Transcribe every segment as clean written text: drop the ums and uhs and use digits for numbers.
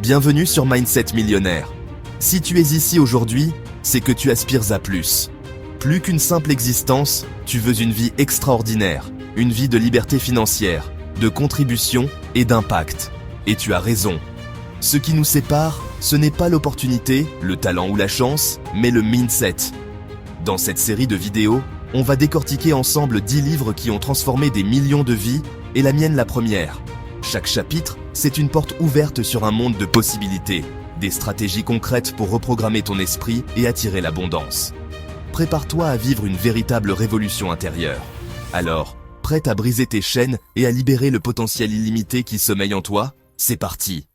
Bienvenue sur Mindset Millionnaire. Si tu es ici aujourd'hui, c'est que tu aspires à plus. Plus qu'une simple existence, tu veux une vie extraordinaire, une vie de liberté financière, de contribution et d'impact. Et tu as raison. Ce qui nous sépare, ce n'est pas l'opportunité, le talent ou la chance, mais le mindset. Dans cette série de vidéos, on va décortiquer ensemble 10 livres qui ont transformé des millions de vies, et la mienne la première. Chaque chapitre, c'est une porte ouverte sur un monde de possibilités, des stratégies concrètes pour reprogrammer ton esprit et attirer l'abondance. Prépare-toi à vivre une véritable révolution intérieure. Alors, prête à briser tes chaînes et à libérer le potentiel illimité qui sommeille en toi? C'est parti!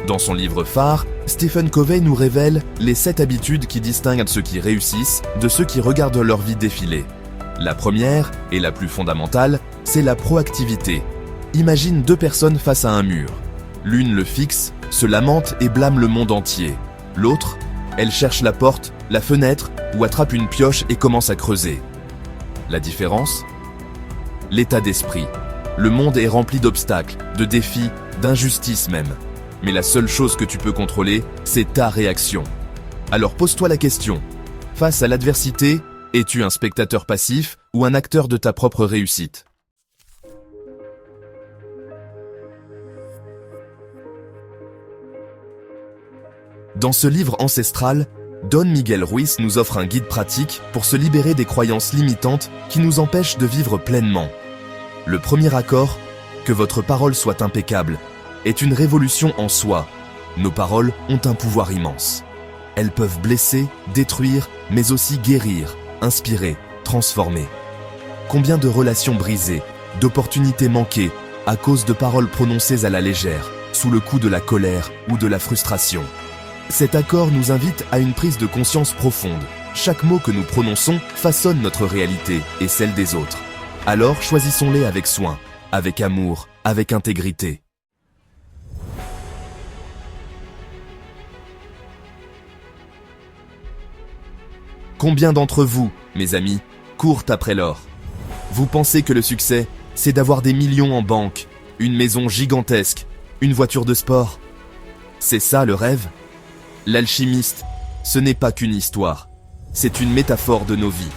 Dans son livre phare, Stephen Covey nous révèle les 7 habitudes qui distinguent ceux qui réussissent de ceux qui regardent leur vie défiler. La première, et la plus fondamentale, c'est la proactivité. Imagine 2 personnes face à un mur. L'une le fixe, se lamente et blâme le monde entier. L'autre, elle cherche la porte, la fenêtre ou attrape une pioche et commence à creuser. La différence? L'état d'esprit. Le monde est rempli d'obstacles, de défis, d'injustices même. Mais la seule chose que tu peux contrôler, c'est ta réaction. Alors pose-toi la question. Face à l'adversité, es-tu un spectateur passif ou un acteur de ta propre réussite? Dans ce livre ancestral, Don Miguel Ruiz nous offre un guide pratique pour se libérer des croyances limitantes qui nous empêchent de vivre pleinement. Le premier accord, que votre parole soit impeccable, est une révolution en soi. Nos paroles ont un pouvoir immense. Elles peuvent blesser, détruire, mais aussi guérir, inspirer, transformer. Combien de relations brisées, d'opportunités manquées, à cause de paroles prononcées à la légère, sous le coup de la colère ou de la frustration. Cet accord nous invite à une prise de conscience profonde. Chaque mot que nous prononçons façonne notre réalité et celle des autres. Alors choisissons-les avec soin, avec amour, avec intégrité. Combien d'entre vous, mes amis, courent après l'or? Vous pensez que le succès, c'est d'avoir des millions en banque, une maison gigantesque, une voiture de sport? C'est ça le rêve? L'alchimiste, ce n'est pas qu'une histoire, c'est une métaphore de nos vies.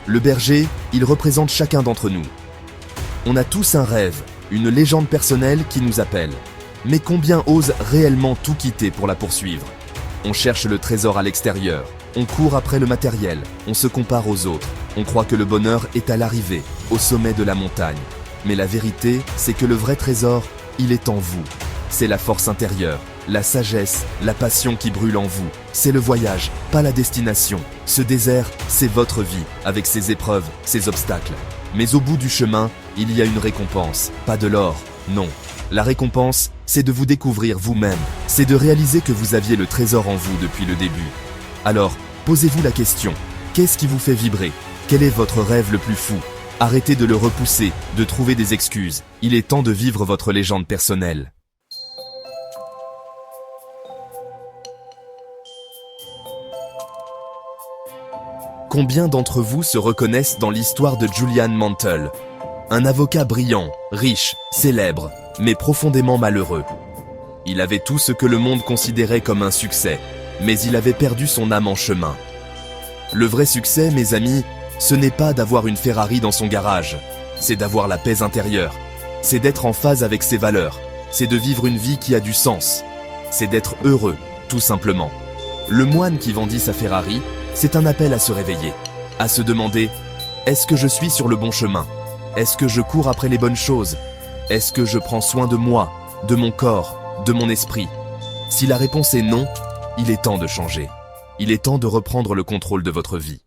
Le berger, il représente chacun d'entre nous. On a tous un rêve, une légende personnelle qui nous appelle. Mais combien osent réellement tout quitter pour la poursuivre? On cherche le trésor à l'extérieur. On court après le matériel, on se compare aux autres, on croit que le bonheur est à l'arrivée, au sommet de la montagne. Mais la vérité, c'est que le vrai trésor, il est en vous. C'est la force intérieure, la sagesse, la passion qui brûle en vous. C'est le voyage, pas la destination. Ce désert, c'est votre vie, avec ses épreuves, ses obstacles. Mais au bout du chemin, il y a une récompense, pas de l'or, non. La récompense, c'est de vous découvrir vous-même, c'est de réaliser que vous aviez le trésor en vous depuis le début. Alors, posez-vous la question, qu'est-ce qui vous fait vibrer? Quel est votre rêve le plus fou? Arrêtez de le repousser, de trouver des excuses. Il est temps de vivre votre légende personnelle. Combien d'entre vous se reconnaissent dans l'histoire de Julian Mantle? Un avocat brillant, riche, célèbre, mais profondément malheureux. Il avait tout ce que le monde considérait comme un succès. Mais il avait perdu son âme en chemin. Le vrai succès, mes amis, ce n'est pas d'avoir une Ferrari dans son garage, c'est d'avoir la paix intérieure, c'est d'être en phase avec ses valeurs, c'est de vivre une vie qui a du sens, c'est d'être heureux, tout simplement. Le moine qui vendit sa Ferrari, c'est un appel à se réveiller, à se demander « Est-ce que je suis sur le bon chemin? Est-ce que je cours après les bonnes choses? Est-ce que je prends soin de moi, de mon corps, de mon esprit ?» Si la réponse est non, il est temps de changer. Il est temps de reprendre le contrôle de votre vie.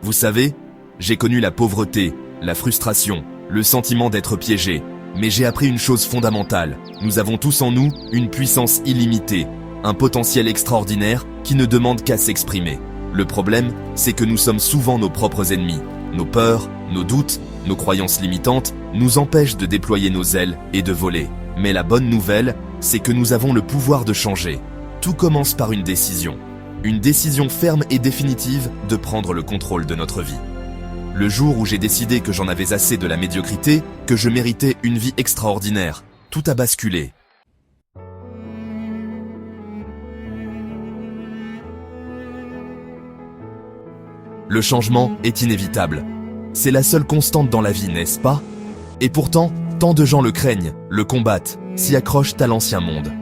Vous savez, j'ai connu la pauvreté, la frustration, le sentiment d'être piégé. Mais j'ai appris une chose fondamentale. Nous avons tous en nous une puissance illimitée, un potentiel extraordinaire qui ne demande qu'à s'exprimer. Le problème, c'est que nous sommes souvent nos propres ennemis. Nos peurs, nos doutes, nos croyances limitantes nous empêchent de déployer nos ailes et de voler. Mais la bonne nouvelle, c'est que nous avons le pouvoir de changer. tout commence par une décision. Une décision ferme et définitive de prendre le contrôle de notre vie. Le jour où j'ai décidé que j'en avais assez de la médiocrité, que je méritais une vie extraordinaire, tout a basculé. Le changement est inévitable. C'est la seule constante dans la vie, n'est-ce pas? Et pourtant, tant de gens le craignent, le combattent, s'y accrochent à l'ancien monde.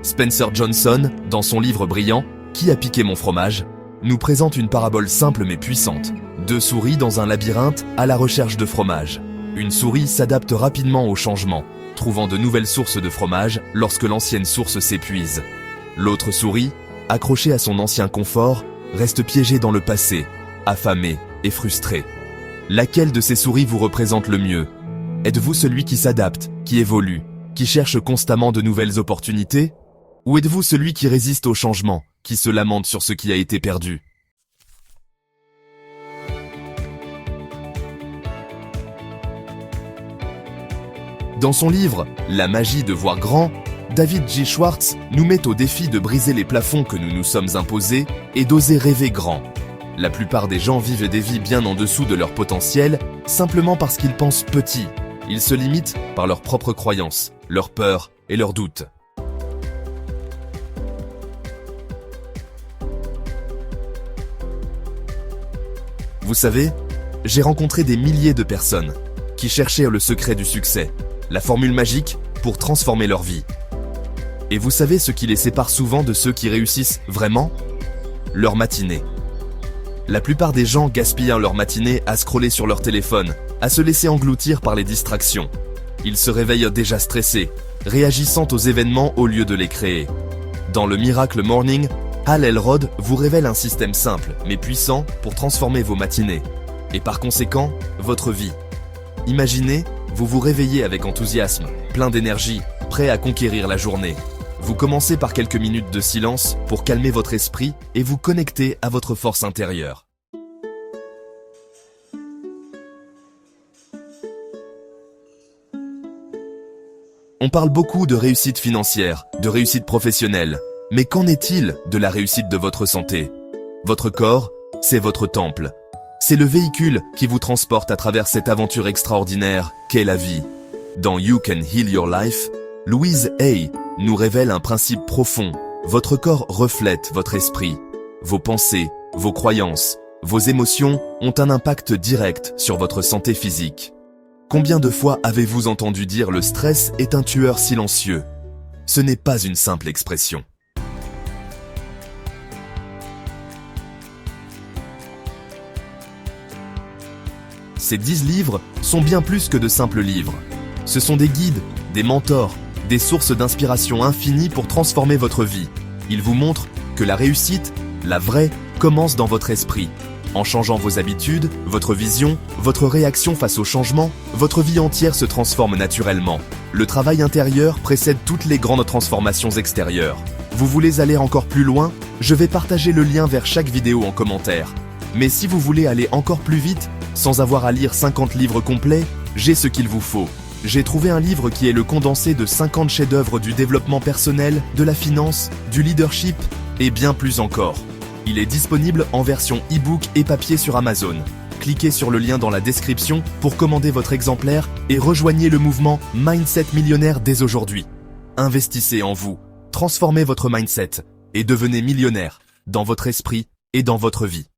Spencer Johnson, dans son livre brillant « Qui a piqué mon fromage ?», nous présente une parabole simple mais puissante. 2 souris dans un labyrinthe à la recherche de fromage. Une souris s'adapte rapidement au changement, trouvant de nouvelles sources de fromage lorsque l'ancienne source s'épuise. L'autre souris, accrochée à son ancien confort, reste piégée dans le passé, affamée et frustrée. Laquelle de ces souris vous représente le mieux? Êtes-vous celui qui s'adapte, qui évolue, qui cherche constamment de nouvelles opportunités? Ou êtes-vous celui qui résiste au changement, qui se lamente sur ce qui a été perdu? Dans son livre « La magie de voir grand », David J. Schwartz nous met au défi de briser les plafonds que nous nous sommes imposés et d'oser rêver grand. La plupart des gens vivent des vies bien en dessous de leur potentiel, simplement parce qu'ils pensent petit. Ils se limitent par leurs propres croyances, leurs peurs et leurs doutes. Vous savez, j'ai rencontré des milliers de personnes qui cherchaient le secret du succès, la formule magique pour transformer leur vie. Et vous savez ce qui les sépare souvent de ceux qui réussissent vraiment? Leur matinée. La plupart des gens gaspillent leur matinée à scroller sur leur téléphone, à se laisser engloutir par les distractions. Ils se réveillent déjà stressés, réagissant aux événements au lieu de les créer. Dans le Miracle Morning, Hal Elrod vous révèle un système simple mais puissant pour transformer vos matinées, et par conséquent, votre vie. Imaginez, vous vous réveillez avec enthousiasme, plein d'énergie, prêt à conquérir la journée. Vous commencez par quelques minutes de silence pour calmer votre esprit et vous connecter à votre force intérieure. On parle beaucoup de réussite financière, de réussite professionnelle, mais qu'en est-il de la réussite de votre santé? Votre corps, c'est votre temple. C'est le véhicule qui vous transporte à travers cette aventure extraordinaire qu'est la vie. Dans You Can Heal Your Life, Louise Hay nous révèle un principe profond. Votre corps reflète votre esprit. Vos pensées, vos croyances, vos émotions ont un impact direct sur votre santé physique. Combien de fois avez-vous entendu dire le stress est un tueur silencieux? Ce n'est pas une simple expression. Ces 10 livres sont bien plus que de simples livres. Ce sont des guides, des mentors, des sources d'inspiration infinies pour transformer votre vie. Ils vous montrent que la réussite, la vraie, commence dans votre esprit. En changeant vos habitudes, votre vision, votre réaction face au changement, votre vie entière se transforme naturellement. Le travail intérieur précède toutes les grandes transformations extérieures. Vous voulez aller encore plus loin? Je vais partager le lien vers chaque vidéo en commentaire. Mais si vous voulez aller encore plus vite, sans avoir à lire 50 livres complets, j'ai ce qu'il vous faut. J'ai trouvé un livre qui est le condensé de 50 chefs-d'œuvre du développement personnel, de la finance, du leadership et bien plus encore. Il est disponible en version e-book et papier sur Amazon. Cliquez sur le lien dans la description pour commander votre exemplaire et rejoignez le mouvement Mindset Millionnaire dès aujourd'hui. Investissez en vous, transformez votre mindset et devenez millionnaire dans votre esprit et dans votre vie.